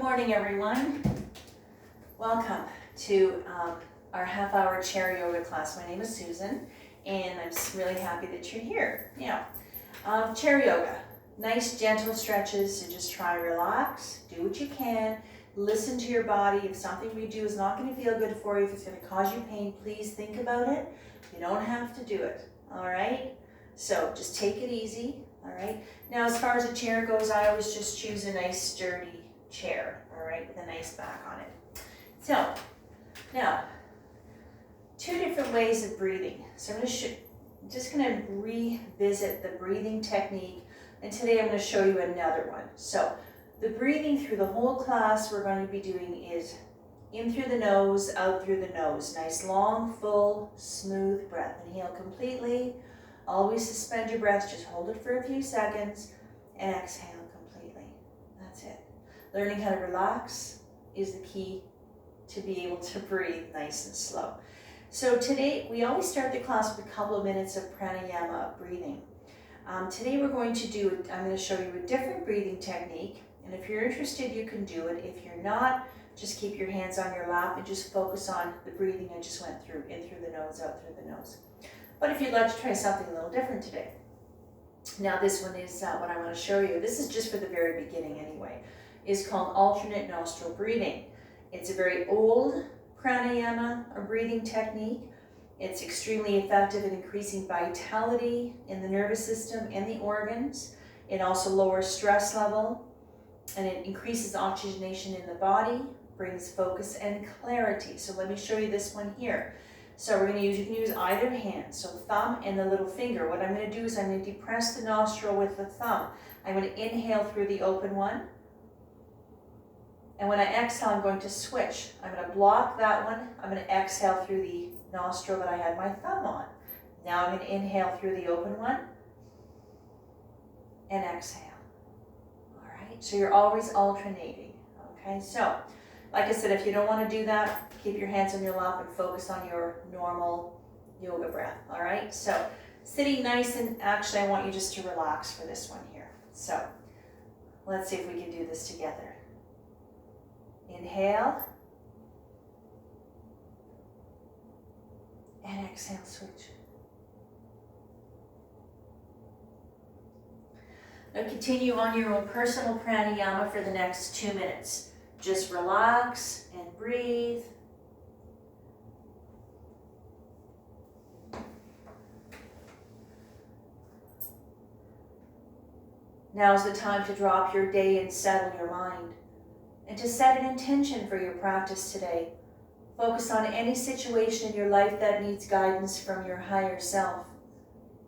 morning, everyone. Welcome to our half-hour chair yoga class. My name is Susan, and I'm really happy that you're here. Chair yoga, nice gentle stretches, so just try and relax, do what you can, listen to your body. If something we do is not going to feel good for you, if it's going to cause you pain, please think about it. You don't have to do it, all right? So just take it easy, all right? Now, as far as a chair goes, I always just choose a nice sturdy chair, all right, with a nice back on it. So, now, two different ways of breathing. So I'm just going to revisit the breathing technique, and today I'm going to show you another one. So, the breathing through the whole class we're going to be doing is in through the nose, out through the nose. Nice, long, full, smooth breath. Inhale completely. Always suspend your breath. Just hold it for a few seconds and exhale completely. That's it. Learning how to relax is the key to be able to breathe nice and slow. So today, we always start the class with a couple of minutes of pranayama breathing. Today we're going to do, I'm going to show you a different breathing technique. And if you're interested, you can do it. If you're not, just keep your hands on your lap and just focus on the breathing I just went through, in through the nose, out through the nose. But if you'd like to try something a little different today. Now this one is what I want to show you. This is just for the very beginning anyway. It's called alternate nostril breathing. It's a very old pranayama or breathing technique. It's extremely effective in increasing vitality in the nervous system and the organs. It also lowers stress level, and it increases oxygenation in the body, brings focus and clarity. So let me show you this one here. So we're going to use, you can use either hand, so thumb and the little finger. What I'm going to do is I'm going to depress the nostril with the thumb. I'm going to inhale through the open one. And when I exhale, I'm going to switch. I'm going to block that one. I'm going to exhale through the nostril that I had my thumb on. Now I'm going to inhale through the open one and exhale. All right, so you're always alternating. Okay, so like I said, if you don't want to do that, keep your hands on your lap and focus on your normal yoga breath. All right, so sitting nice, and actually I want you just to relax for this one here. So let's see if we can do this together. Inhale and exhale, switch. Now continue on your own personal pranayama for the next 2 minutes. Just relax and breathe. Now's the time to drop your day and settle your mind, and to set an intention for your practice today. Focus on any situation in your life that needs guidance from your higher self.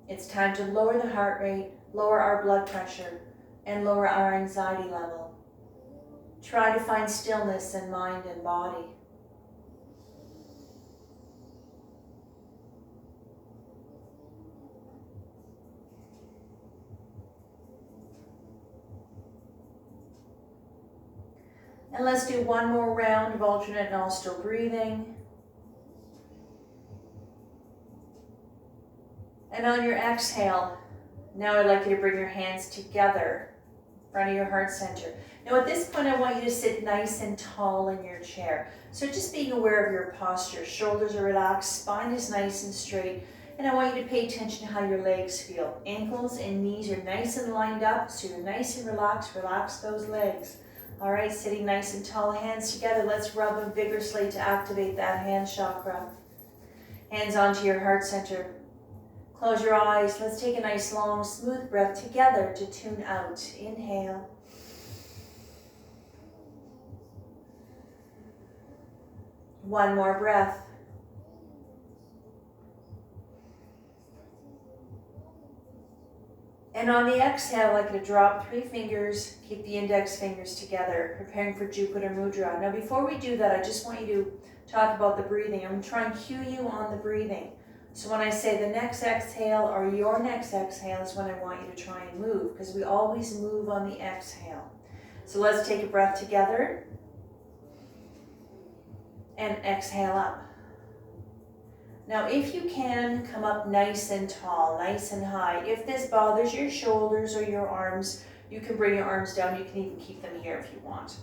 It's time to lower the heart rate, lower our blood pressure, and lower our anxiety level. Try to find stillness in mind and body. And let's do one more round of alternate nostril breathing. And on your exhale, now I'd like you to bring your hands together in front of your heart center. Now at this point, I want you to sit nice and tall in your chair. So just being aware of your posture. Shoulders are relaxed, spine is nice and straight. And I want you to pay attention to how your legs feel. Ankles and knees are nice and lined up, so you're nice and relaxed. Relax those legs. All right, sitting nice and tall, hands together. Let's rub them vigorously to activate that hand chakra. Hands onto your heart center. Close your eyes. Let's take a nice, long, smooth breath together to tune out. Inhale. One more breath. And on the exhale, I'd like you to drop 3 fingers, keep the index fingers together, preparing for Jupiter Mudra. Now before we do that, I just want you to talk about the breathing. I'm going to try and cue you on the breathing. So when I say the next exhale or your next exhale is when I want you to try and move, because we always move on the exhale. So let's take a breath together and exhale up. Now, if you can, come up nice and tall, nice and high. If this bothers your shoulders or your arms, you can bring your arms down. You can even keep them here if you want.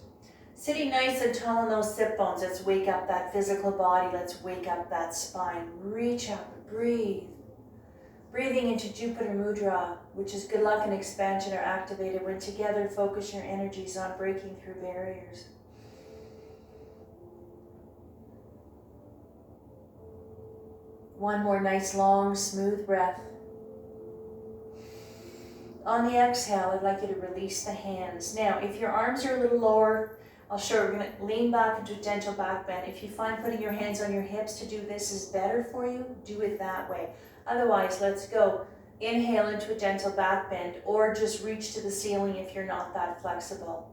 Sitting nice and tall in those sit bones. Let's wake up that physical body. Let's wake up that spine. Reach up, breathe. Breathing into Jupiter Mudra, which is good luck and expansion are activated when together focus your energies on breaking through barriers. One more nice, long, smooth breath. On the exhale, I'd like you to release the hands. Now, if your arms are a little lower, I'll show you. We're going to lean back into a gentle back bend. If you find putting your hands on your hips to do this is better for you, do it that way. Otherwise, let's go. Inhale into a gentle back bend, or just reach to the ceiling if you're not that flexible.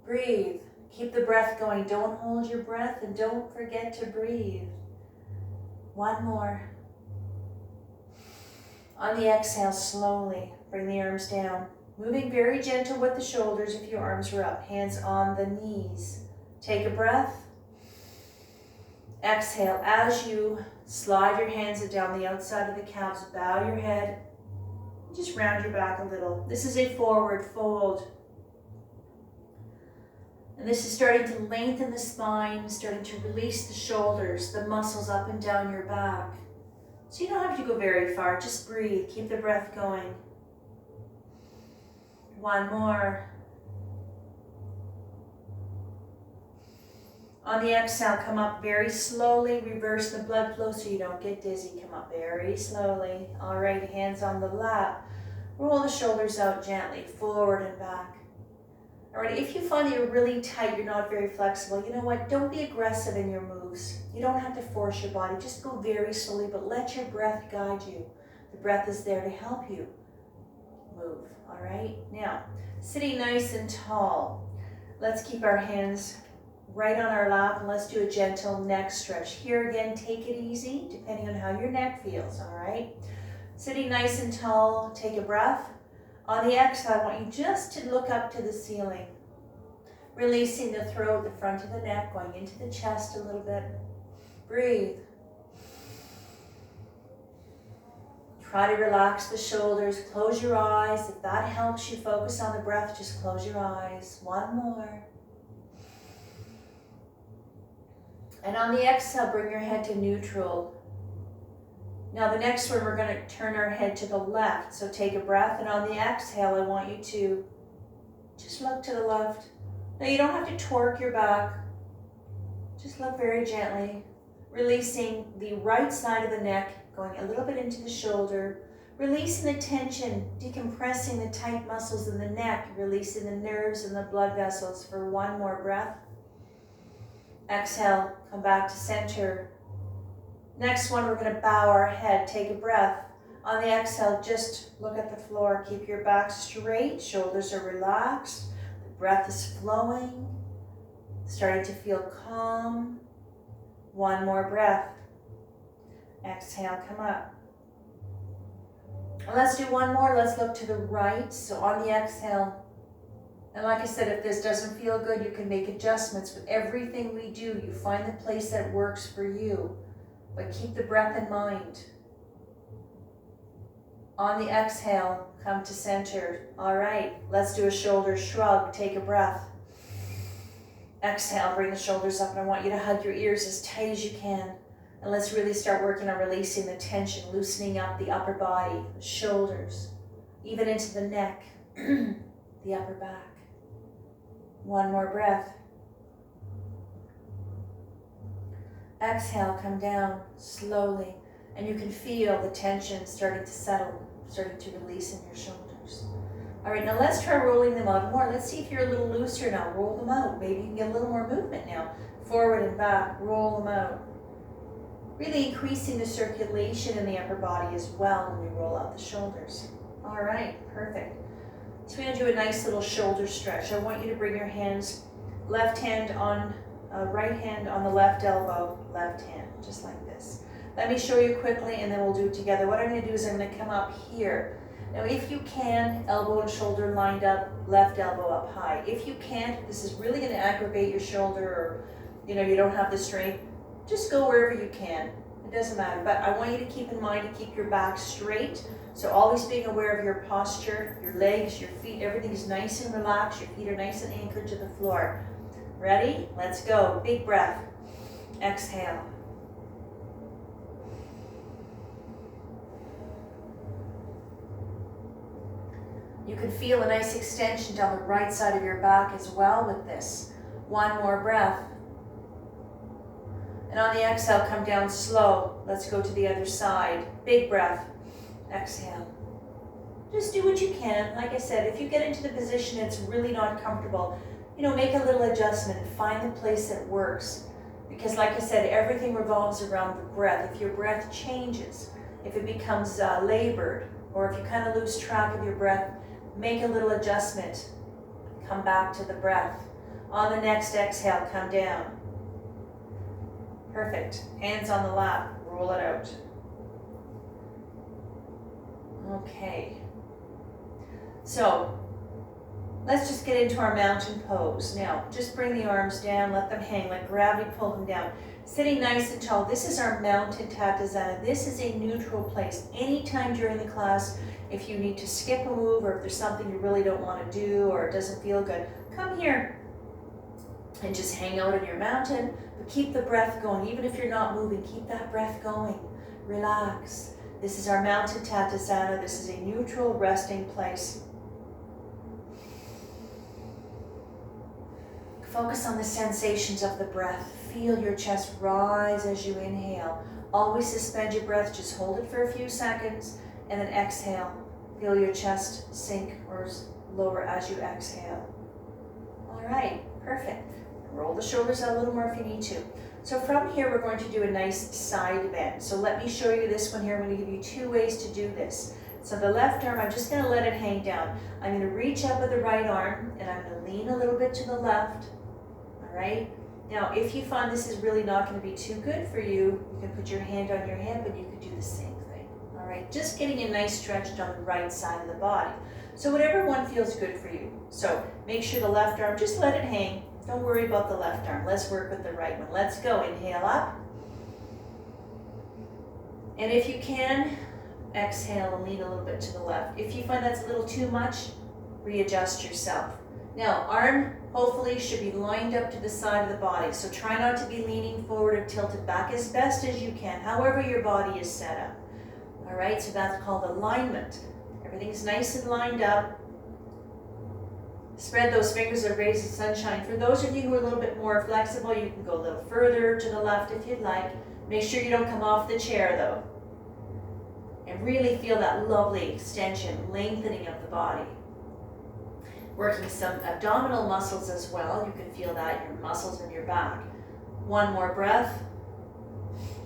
Breathe. Keep the breath going. Don't hold your breath, and don't forget to breathe. One more. On the exhale, slowly bring the arms down. Moving very gentle with the shoulders if your arms are up. Hands on the knees. Take a breath. Exhale. As you slide your hands down the outside of the calves, bow your head. Just round your back a little. This is a forward fold. And this is starting to lengthen the spine, starting to release the shoulders, the muscles up and down your back. So you don't have to go very far, just breathe, keep the breath going. One more. On the exhale, come up very slowly, reverse the blood flow so you don't get dizzy. Come up very slowly. All right, hands on the lap. Roll the shoulders out gently, forward and back. All right, if you find that you're really tight, you're not very flexible, you know what? Don't be aggressive in your moves. You don't have to force your body. Just go very slowly, but let your breath guide you. The breath is there to help you move, all right? Now, sitting nice and tall. Let's keep our hands right on our lap, and let's do a gentle neck stretch. Here again, take it easy, depending on how your neck feels, all right? Sitting nice and tall, take a breath. On the exhale, I want you just to look up to the ceiling, releasing the throat, the front of the neck, going into the chest a little bit. Breathe. Try to relax the shoulders, close your eyes. If that helps you focus on the breath, just close your eyes. One more. And on the exhale, bring your head to neutral. Now the next one, we're going to turn our head to the left. So take a breath, and on the exhale, I want you to just look to the left. Now you don't have to torque your back. Just look very gently, releasing the right side of the neck, going a little bit into the shoulder, releasing the tension, decompressing the tight muscles in the neck, releasing the nerves and the blood vessels for one more breath. Exhale, come back to center. Next one, we're going to bow our head, take a breath. On the exhale, just look at the floor. Keep your back straight, shoulders are relaxed, the breath is flowing, starting to feel calm. One more breath. Exhale, come up. And let's do one more. Let's look to the right. So on the exhale, and like I said, if this doesn't feel good, you can make adjustments. With everything we do, you find the place that works for you. But keep the breath in mind. On the exhale, come to center. All right, let's do a shoulder shrug. Take a breath. Exhale, bring the shoulders up, and I want you to hug your ears as tight as you can. And let's really start working on releasing the tension, loosening up the upper body, the shoulders, even into the neck, the upper back. One more breath. Exhale, come down slowly, and you can feel the tension starting to settle, starting to release in your shoulders. All right, now let's try rolling them out more. Let's see if you're a little looser now. Roll them out. Maybe you can get a little more movement now. Forward and back, roll them out. Really increasing the circulation in the upper body as well when we roll out the shoulders. All right, perfect. So we're going to do a nice little shoulder stretch. I want you to bring your hands, left hand on, right hand on the left elbow, left hand, just like this. Let me show you quickly, and then we'll do it together. What I'm going to do is I'm going to come up here. Now, if you can, elbow and shoulder lined up, left elbow up high. If you can't, this is really going to aggravate your shoulder, or you don't have the strength, just go wherever you can. It doesn't matter, but I want you to keep in mind to keep your back straight. So always being aware of your posture, your legs, your feet, everything is nice and relaxed. Your feet are nice and anchored to the floor. Ready? Let's go. Big breath. Exhale. You can feel a nice extension down the right side of your back as well with this. One more breath. And on the exhale, come down slow. Let's go to the other side. Big breath. Exhale. Just do what you can. Like I said, if you get into the position it's really not comfortable, make a little adjustment and find the place that works. Because like I said, everything revolves around the breath. If your breath changes, if it becomes labored, or if you kind of lose track of your breath, make a little adjustment. Come back to the breath. On the next exhale, come down. Perfect. Hands on the lap. Roll it out. Okay. So, let's just get into our mountain pose. Now, just bring the arms down, let them hang, let gravity pull them down. Sitting nice and tall. This is our mountain Tadasana. This is a neutral place. Anytime during the class, if you need to skip a move or if there's something you really don't want to do or it doesn't feel good, come here and just hang out in your mountain, but keep the breath going. Even if you're not moving, keep that breath going. Relax. This is our mountain Tadasana. This is a neutral resting place. Focus on the sensations of the breath. Feel your chest rise as you inhale. Always suspend your breath. Just hold it for a few seconds and then exhale. Feel your chest sink or lower as you exhale. All right, perfect. Roll the shoulders out a little more if you need to. So from here, we're going to do a nice side bend. So let me show you this one here. I'm going to give you two ways to do this. So the left arm, I'm just going to let it hang down. I'm going to reach up with the right arm and I'm going to lean a little bit to the left. All right. Now, if you find this is really not going to be too good for you, you can put your hand on your hip and you can do the same thing. All right. Just getting a nice stretch down the right side of the body. So whatever one feels good for you. So make sure the left arm, just let it hang. Don't worry about the left arm. Let's work with the right one. Let's go. Inhale up. And if you can, exhale and lean a little bit to the left. If you find that's a little too much, readjust yourself. Now, arm hopefully should be lined up to the side of the body. So try not to be leaning forward or tilted back as best as you can, however your body is set up. All right, so that's called alignment. Everything's nice and lined up. Spread those fingers of rays of sunshine. For those of you who are a little bit more flexible, you can go a little further to the left if you'd like. Make sure you don't come off the chair though. And really feel that lovely extension, lengthening of the body. Working some abdominal muscles as well. You can feel that, your muscles in your back. One more breath.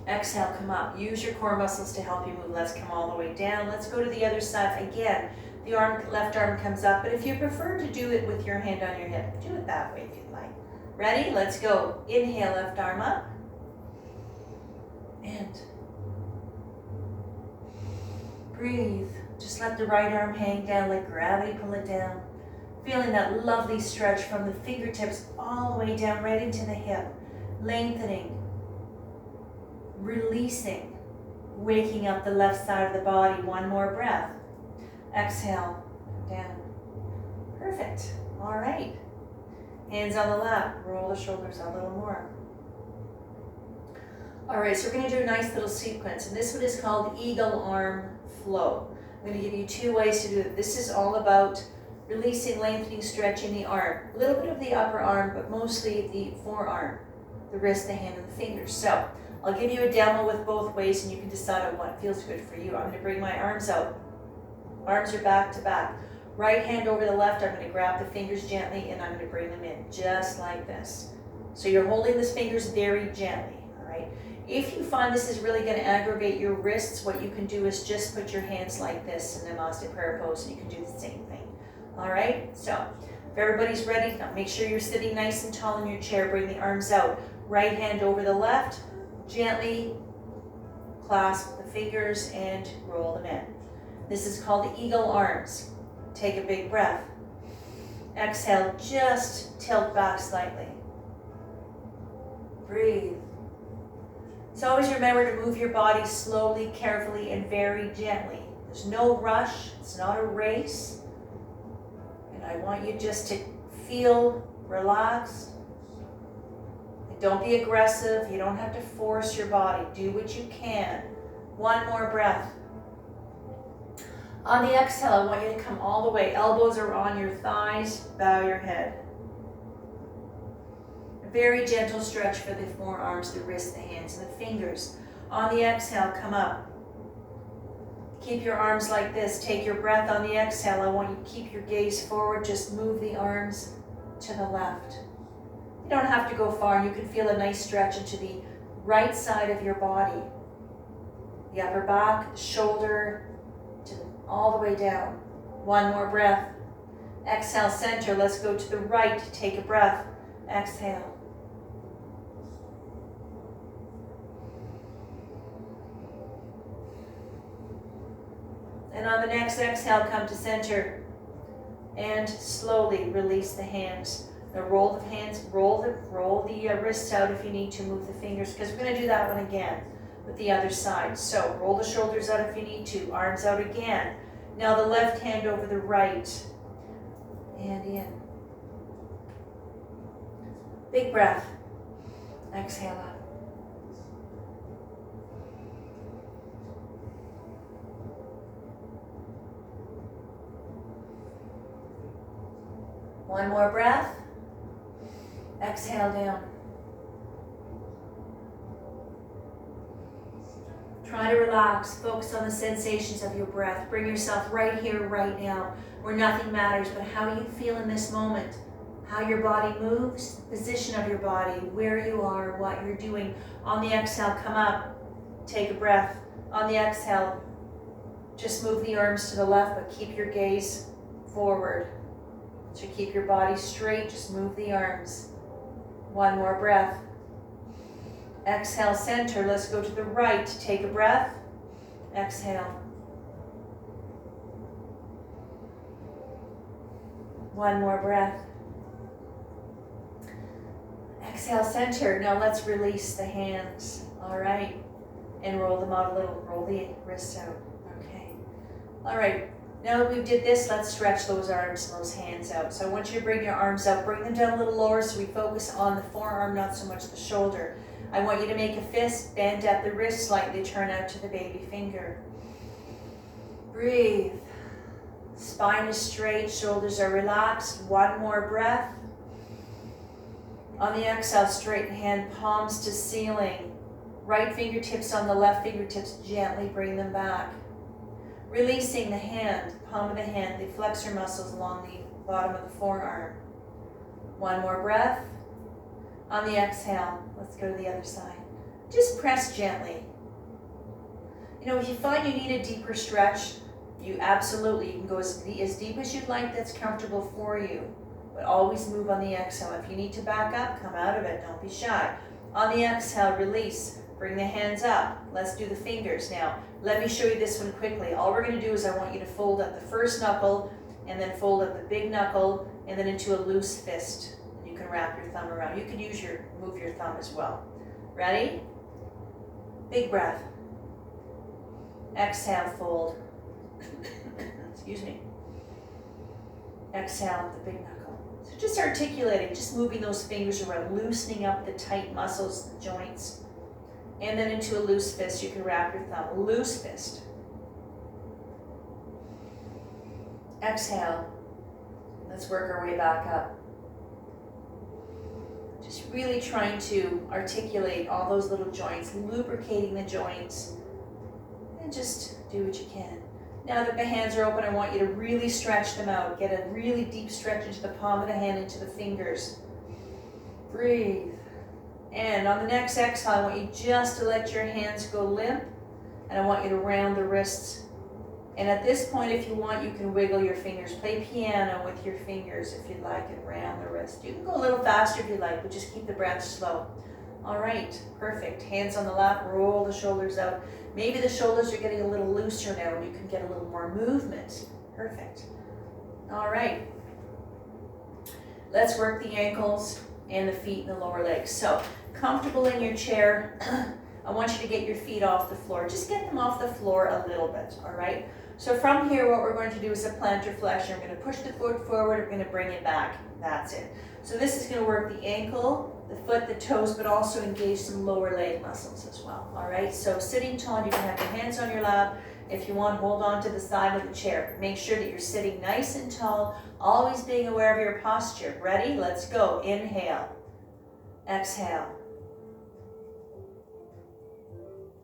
Exhale, come up. Use your core muscles to help you move. Let's come all the way down. Let's go to the other side. Again, the left arm comes up, but if you prefer to do it with your hand on your hip, do it that way if you'd like. Ready? Let's go. Inhale, left arm up. And breathe. Just let the right arm hang down, let gravity pull it down. Feeling that lovely stretch from the fingertips all the way down right into the hip. Lengthening. Releasing. Waking up the left side of the body. One more breath. Exhale, down. Perfect. All right. Hands on the lap. Roll the shoulders out a little more. All right, so we're going to do a nice little sequence, and this one is called Eagle Arm Flow. I'm going to give you two ways to do it. This is all about releasing, lengthening, stretching the arm. A little bit of the upper arm, but mostly the forearm, the wrist, the hand, and the fingers. So I'll give you a demo with both ways, and you can decide on what feels good for you. I'm going to bring my arms out. Arms are back to back. Right hand over the left, I'm going to grab the fingers gently and I'm going to bring them in just like this. So you're holding these fingers very gently, all right? If you find this is really going to aggravate your wrists, what you can do is just put your hands like this in Namaste Prayer Pose and you can do the same thing, all right? So if everybody's ready, now make sure you're sitting nice and tall in your chair. Bring the arms out. Right hand over the left, gently clasp the fingers and roll them in. This is called the Eagle Arms. Take a big breath. Exhale, just tilt back slightly. Breathe. So always remember to move your body slowly, carefully, and very gently. There's no rush. It's not a race. And I want you just to feel relaxed, Don't be aggressive. You don't have to force your body. Do what you can. One more breath. On the exhale, I want you to come all the way. Elbows are on your thighs. Bow your head. A very gentle stretch for the forearms, the wrists, the hands, and the fingers. On the exhale, come up. Keep your arms like this. Take your breath on the exhale. I want you to keep your gaze forward. Just move the arms to the left. You don't have to go far. You can feel a nice stretch into the right side of your body. The upper back, the shoulder, all the way down. One more breath. Exhale, center. Let's go to the right. Take a breath. Exhale. And on the next exhale, come to center. And slowly release the hands. Now roll the hands, roll the wrists out if you need to, move the fingers, because we're going to do that one again with the other side. So roll the shoulders out if you need to, arms out again. Now the left hand over the right, and in. Big breath. Exhale up. One more breath. Exhale down. Try to relax, focus on the sensations of your breath. Bring yourself right here, right now, where nothing matters but how you feel in this moment, how your body moves, the position of your body, where you are, what you're doing. On the exhale, come up, take a breath. On the exhale, just move the arms to the left, but keep your gaze forward. To keep your body straight, just move the arms. One more breath. Exhale, center. Let's go to the right. Take a breath. Exhale. One more breath. Exhale, center. Now let's release the hands. All right. And roll them out a little. Roll the wrists out. Okay. All right. Now that we did this, let's stretch those arms and those hands out. So I want you to bring your arms up, bring them down a little lower so we focus on the forearm, not so much the shoulder. I want you to make a fist, bend at the wrist slightly, turn out to the baby finger. Breathe. Spine is straight, shoulders are relaxed. One more breath. On the exhale, straighten hand, palms to ceiling. Right fingertips on the left fingertips, gently bring them back. Releasing the hand, palm of the hand, the flexor muscles along the bottom of the forearm. One more breath. On the exhale, let's go to the other side. Just press gently. You know, if you find you need a deeper stretch, you can go as deep as you'd like that's comfortable for you. But always move on the exhale. If you need to back up, come out of it. Don't be shy. On the exhale, release. Bring the hands up. Let's do the fingers now. Let me show you this one quickly. All we're going to do is I want you to fold up the first knuckle and then fold up the big knuckle and then into a loose fist. And you can wrap your thumb around. You can move your thumb as well. Ready? Big breath. Exhale, fold. Excuse me. Exhale, the big knuckle. So just articulating, just moving those fingers around, loosening up the tight muscles, the joints. And then into a loose fist, you can wrap your thumb. Loose fist. Exhale. Let's work our way back up. Just really trying to articulate all those little joints, lubricating the joints, and just do what you can. Now that the hands are open, I want you to really stretch them out. Get a really deep stretch into the palm of the hand, into the fingers. Breathe. And on the next exhale, I want you just to let your hands go limp, and I want you to round the wrists. And at this point, if you want, you can wiggle your fingers. Play piano with your fingers if you'd like, and round the wrist. You can go a little faster if you like, but just keep the breath slow. All right, perfect. Hands on the lap, roll the shoulders out. Maybe the shoulders are getting a little looser now, and you can get a little more movement. Perfect. All right. Let's work the ankles and the feet and the lower legs. So, comfortable in your chair. I want you to get your feet off the floor. Just get them off the floor a little bit, all right? So from here, what we're going to do is a plantar flexion. We're going to push the foot forward, we're going to bring it back. That's it. So this is going to work the ankle, the foot, the toes, but also engage some lower leg muscles as well. All right, so sitting tall, you can have your hands on your lap. If you want, hold on to the side of the chair. Make sure that you're sitting nice and tall, always being aware of your posture. Ready? Let's go. Inhale. Exhale.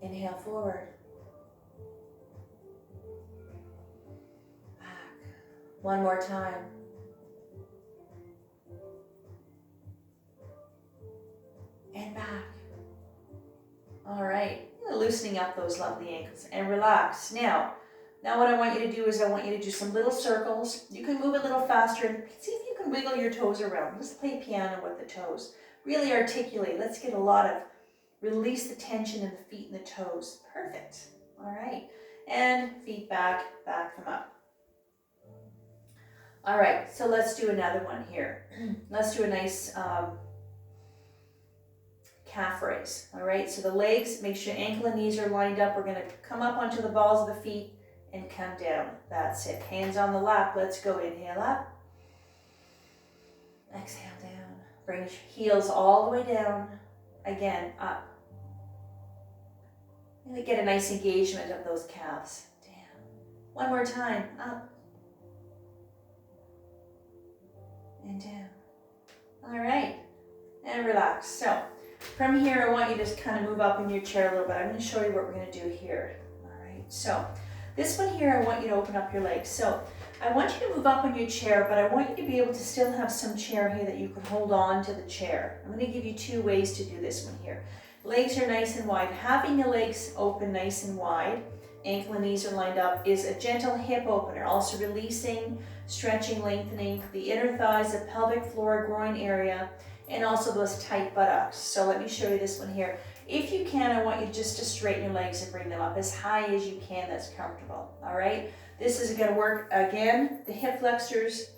Inhale forward. Back. One more time. And back. All right. Loosening up those lovely ankles and relax. Now what I want you to do is I want you to do some little circles. You can move a little faster and see if you can wiggle your toes around. Just play piano with the toes. Really articulate. Let's get a lot of, release the tension in the feet and the toes. Perfect. All right. And feet back, back them up. All right, so let's do another one here. Let's do a nice calf raise. All right, so the legs, make sure ankle and knees are lined up. We're gonna come up onto the balls of the feet and come down. That's it. Hands on the lap. Let's go. Inhale up. Exhale down. Bring heels all the way down. Again, up. And get a nice engagement of those calves. Down. One more time. Up. And down. All right. And relax. So from here, I want you to just kind of move up in your chair a little bit. I'm going to show you what we're going to do here. All right. So this one here, I want you to open up your legs. So I want you to move up on your chair, but I want you to be able to still have some chair here that you can hold on to the chair. I'm going to give you 2 ways to do this one here. Legs are nice and wide. Having the legs open nice and wide, ankle and knees are lined up, is a gentle hip opener. Also releasing, stretching, lengthening the inner thighs, the pelvic floor, groin area, and also those tight buttocks. So let me show you this one here. If you can, I want you just to straighten your legs and bring them up as high as you can that's comfortable, all right? This is gonna work, again, the hip flexors,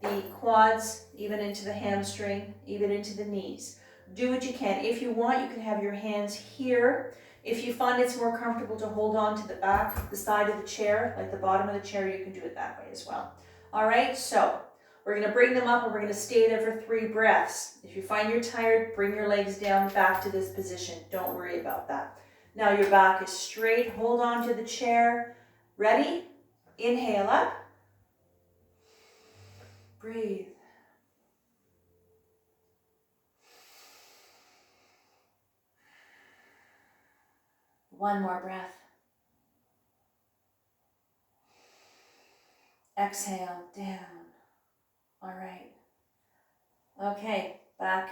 the quads, even into the hamstring, even into the knees. Do what you can. If you want, you can have your hands here. If you find it's more comfortable to hold on to the back, the side of the chair, like the bottom of the chair, you can do it that way as well. All right, so we're gonna bring them up and we're gonna stay there for 3 breaths. If you find you're tired, bring your legs down back to this position. Don't worry about that. Now your back is straight. Hold on to the chair. Ready? Inhale up. Breathe. One more breath. Exhale, down. All right. Okay, back,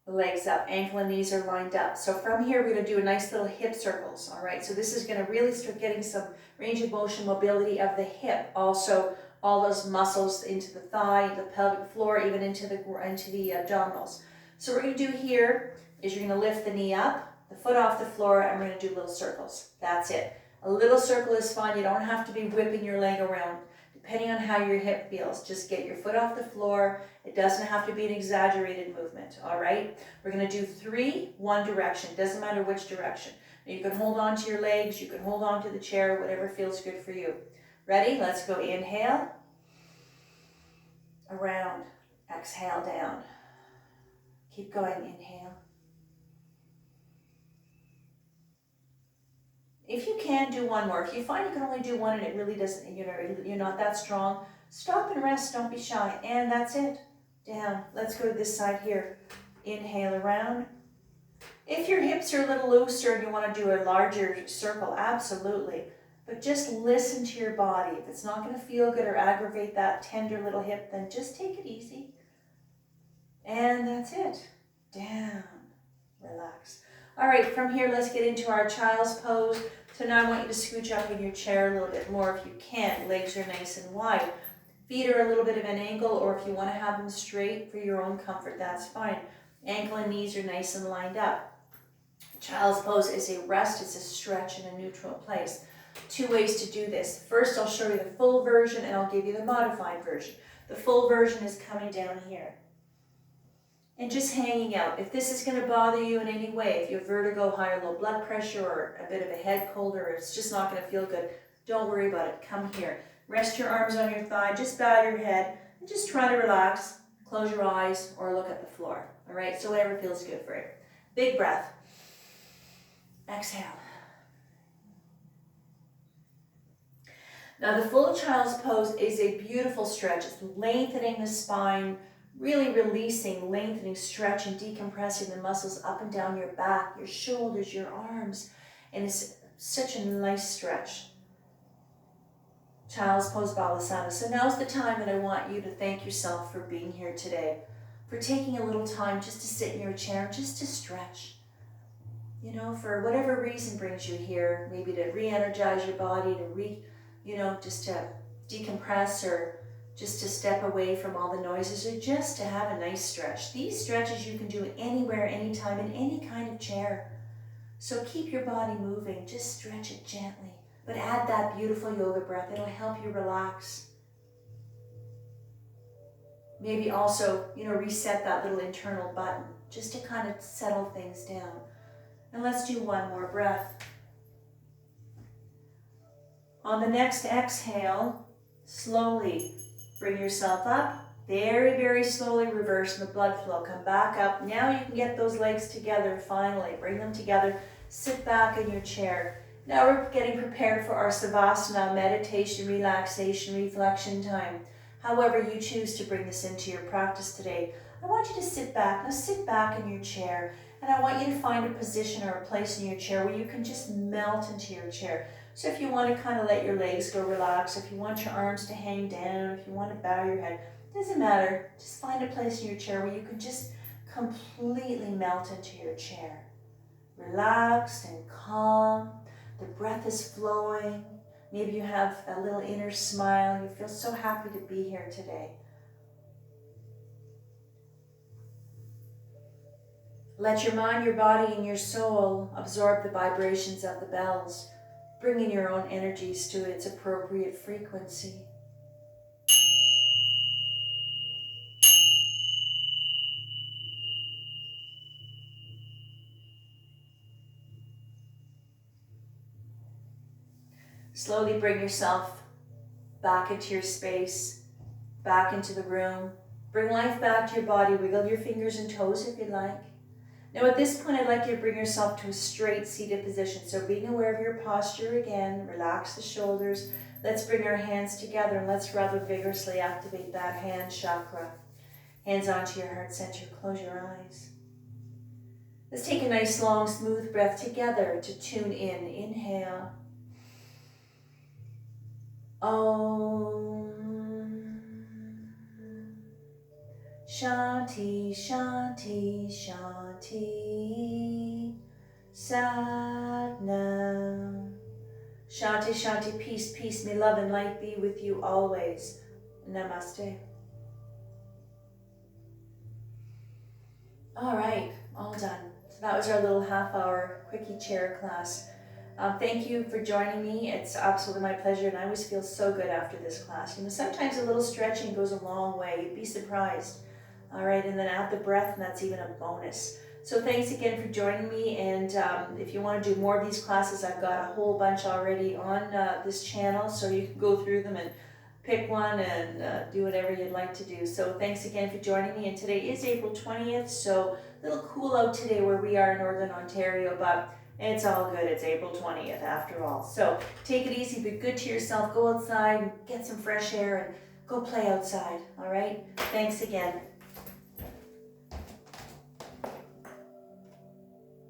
the legs up, ankle and knees are lined up. So from here, we're gonna do a nice little hip circles, all right? So this is gonna really start getting some range of motion, mobility of the hip. Also, all those muscles into the thigh, the pelvic floor, even into the abdominals. So what we're gonna do here is you're gonna lift the knee up, the foot off the floor, and we're gonna do little circles. That's it. A little circle is fine. You don't have to be whipping your leg around. Depending on how your hip feels, just get your foot off the floor. It doesn't have to be an exaggerated movement, all right? We're gonna do 3, one direction. Doesn't matter which direction. You can hold on to your legs, you can hold on to the chair, whatever feels good for you. Ready? Let's go. Inhale. Around. Exhale, down. Keep going. Inhale. If you can, do one more. If you find you can only do one and it really doesn't, you're not that strong, stop and rest, don't be shy. And that's it. Down. Let's go to this side here. Inhale around. If your hips are a little looser and you want to do a larger circle, absolutely. But just listen to your body. If it's not going to feel good or aggravate that tender little hip, then just take it easy. And that's it. Down. Relax. All right, from here, let's get into our child's pose. So now I want you to scooch up in your chair a little bit more if you can. Legs are nice and wide. Feet are a little bit of an angle, or if you want to have them straight for your own comfort, that's fine. Ankle and knees are nice and lined up. Child's pose is a rest, it's a stretch in a neutral place. 2 ways to do this. First, I'll show you the full version and I'll give you the modified version. The full version is coming down here and just hanging out. If this is going to bother you in any way, if you have vertigo, high or low blood pressure, or a bit of a head cold, or it's just not going to feel good, Don't worry about it. Come here. Rest your arms on your thigh. Just bow your head and just try to relax. Close your eyes or look at the floor. All right, so whatever feels good for you. Big breath. Exhale. Now the full child's pose is a beautiful stretch. It's lengthening the spine, really releasing, lengthening, stretching, decompressing the muscles up and down your back, your shoulders, your arms. And it's such a nice stretch. Child's pose, Balasana. So now's the time that I want you to thank yourself for being here today, for taking a little time just to sit in your chair, just to stretch. You know, for whatever reason brings you here, maybe to re-energize your body, just to decompress, or just to step away from all the noises, or just to have a nice stretch. These stretches you can do anywhere, anytime, in any kind of chair. So keep your body moving, just stretch it gently, but add that beautiful yoga breath. It'll help you relax. Maybe also, reset that little internal button, just to kind of settle things down. And let's do one more breath. On the next exhale, slowly bring yourself up. Very, very slowly reverse the blood flow. Come back up. Now you can get those legs together finally. Bring them together. Sit back in your chair. Now we're getting prepared for our Savasana, meditation, relaxation, reflection time. However you choose to bring this into your practice today, I want you to sit back. Now sit back in your chair, and I want you to find a position or a place in your chair where you can just melt into your chair. So if you want to kind of let your legs go relax, if you want your arms to hang down, if you want to bow your head, doesn't matter. Just find a place in your chair where you can just completely melt into your chair. Relaxed and calm. The breath is flowing. Maybe you have a little inner smile. You feel so happy to be here today. Let your mind, your body, and your soul absorb the vibrations of the bells, bringing your own energies to its appropriate frequency. Slowly bring yourself back into your space, back into the room. Bring life back to your body. Wiggle your fingers and toes if you like. Now at this point, I'd like you to bring yourself to a straight seated position. So being aware of your posture again, relax the shoulders. Let's bring our hands together and let's rather vigorously activate that hand chakra. Hands onto your heart center. Close your eyes. Let's take a nice long smooth breath together to tune in. Inhale. Om. Shanti, Shanti, Shanti. Satnam. Shanti, Shanti, peace, peace. May love and light be with you always. Namaste. All right, all done. So that was our little half-hour quickie chair class. Thank you for joining me. It's absolutely my pleasure, and I always feel so good after this class. Sometimes a little stretching goes a long way. You'd be surprised. All right, and then add the breath, and that's even a bonus. So thanks again for joining me, and if you want to do more of these classes, I've got a whole bunch already on this channel, so you can go through them and pick one and do whatever you'd like to do. So thanks again for joining me, and today is April 20th, so a little cool out today where we are in Northern Ontario, but it's all good. It's April 20th after all. So take it easy, be good to yourself, go outside, get some fresh air, and go play outside, all right? Thanks again.